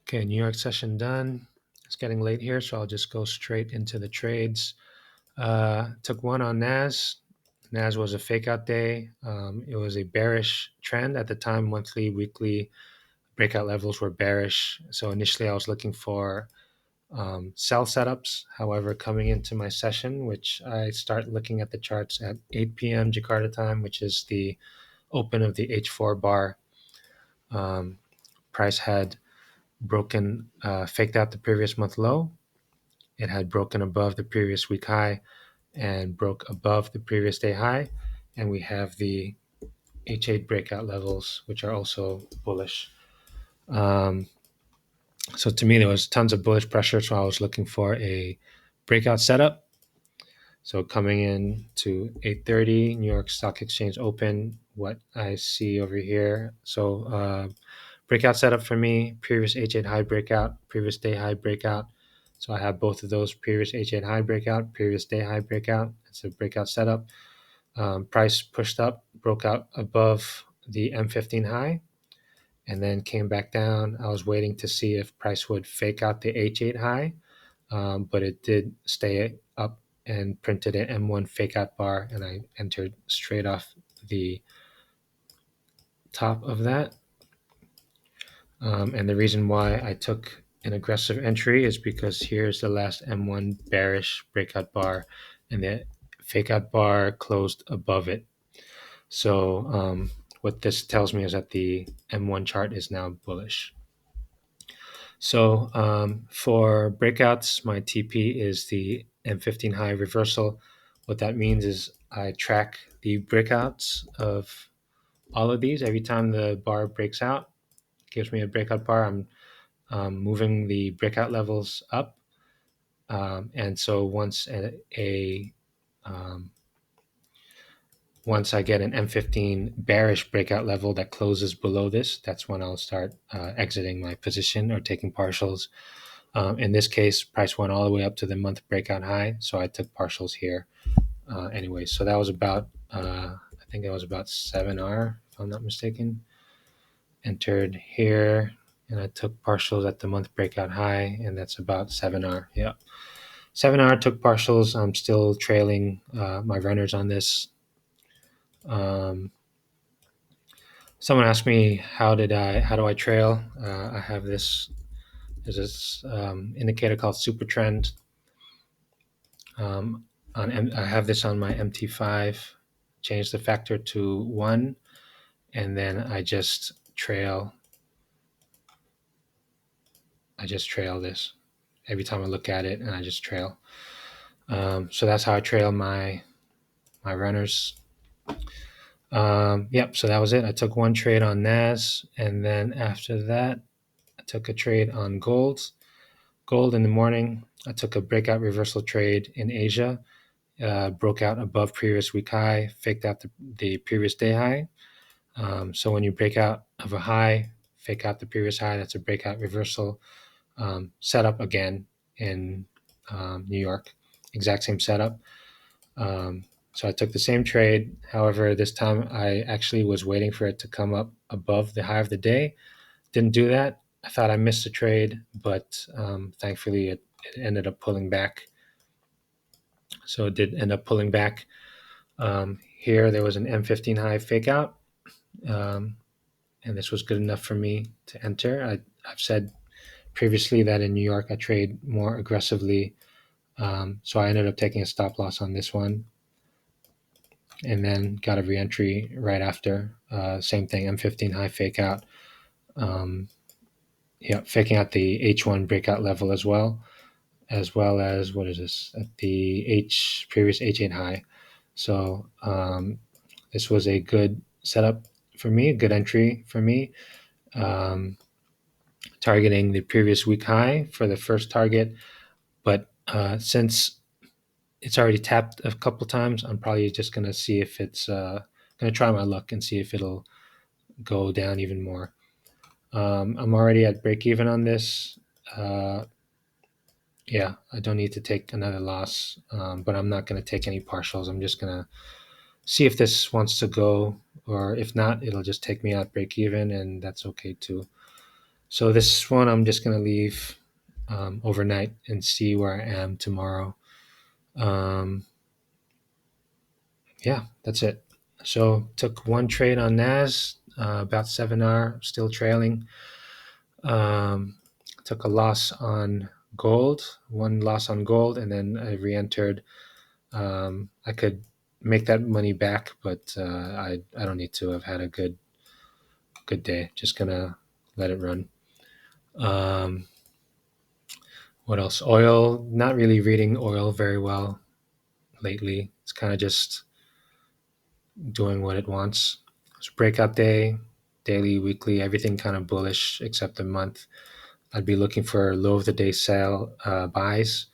Okay, New York session done. It's getting late here, so I'll just go straight into the trades. Took one on NAS. NAS was a fake out day. It was a bearish trend at the time. Monthly, weekly breakout levels were bearish. So initially, I was looking for sell setups. However, coming into my session, which I start looking at the charts at 8 p.m. Jakarta time, which is the open of the H4 bar, price had faked out the previous month low. It had broken above the previous week high and broke above the previous day high. And we have the H8 breakout levels, which are also bullish. So to me, there was tons of bullish pressure. So I was looking for a breakout setup. So coming in to 8:30, New York Stock Exchange open, what I see over here. So breakout setup for me, previous H8 high breakout, previous day high breakout. So I have both of those, previous H8 high breakout, previous day high breakout. It's a breakout setup. Price pushed up, broke out above the M15 high, and then came back down. I was waiting to see if price would fake out the H8 high, but it did stay up and printed an M1 fake out bar, and I entered straight off the top of that. And the reason why I took an aggressive entry is because here's the last M1 bearish breakout bar, and the fake out bar closed above it. So what this tells me is that the M1 chart is now bullish. So for breakouts, my TP is the M15 high reversal. What that means is I track the breakouts of all of these. Every time the bar breaks out, gives me a breakout bar, I'm moving the breakout levels up. And so once I get an M15 bearish breakout level that closes below this, that's when I'll start exiting my position or taking partials. In this case, price went all the way up to the month breakout high, so I took partials here. Anyway, so that was about, I think it was about 7R, if I'm not mistaken. Entered here, and I took partials at the month breakout high, and that's about 7R. Yeah. 7R took partials. I'm still trailing my runners on this. Someone asked me how do I trail? I have this. There's this indicator called Super Trend. I have this on my MT5. Change the factor to 1, and then I just trail. This every time I look at it, and I just trail. So that's how I trail my runners. Yep. So that was it. I took one trade on NAS, and then after that, I took a trade on gold. Gold in the morning, I took a breakout reversal trade in Asia. Broke out above previous week high, faked out the previous day high. So when you break out of a high, fake out the previous high, that's a breakout reversal. Setup again in New York, exact same setup. So I took the same trade. However, this time I actually was waiting for it to come up above the high of the day. Didn't do that. I thought I missed the trade, but thankfully it ended up pulling back. So it did end up pulling back. Here there was an M15 high fake out, and this was good enough for me to enter. I've said previously that in New York I trade more aggressively, so I ended up taking a stop loss on this one, and then got a reentry right after. Same thing, M15 high fake out. Faking out the H1 breakout level as well as what is this at the previous H8 high. So this was a good setup for me, a good entry for me. Targeting the previous week high for the first target, but since it's already tapped a couple times, I'm probably just going to see if it's going to try my luck and see if it'll go down even more. I'm already at break even on this. Yeah, I don't need to take another loss, but I'm not going to take any partials. I'm just going to see if this wants to go, or if not, it'll just take me out break even, and that's okay too. So this one I'm just gonna leave overnight and see where I am tomorrow. Um, yeah, that's it. So took one trade on NAS, about 7R, still trailing. Um, took a loss on gold, one loss on gold, and then I re-entered. I could make that money back, but I don't need to. I've had a good day. Just gonna let it run. Um, what else? Oil. Not really reading oil very well lately. It's kind of just doing what it wants. It's breakout day, daily, weekly, everything kind of bullish except the month. I'd be looking for low of the day sell buys.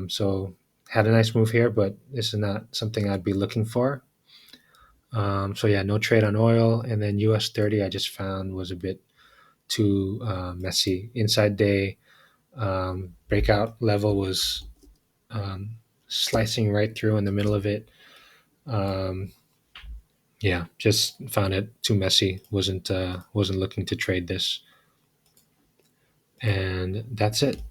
So had a nice move here, but this is not something I'd be looking for. So yeah, no trade on oil, and then US 30 I just found was a bit too messy. Inside day breakout level was slicing right through in the middle of it. Um, yeah, just found it too messy. Wasn't looking to trade this, and that's it.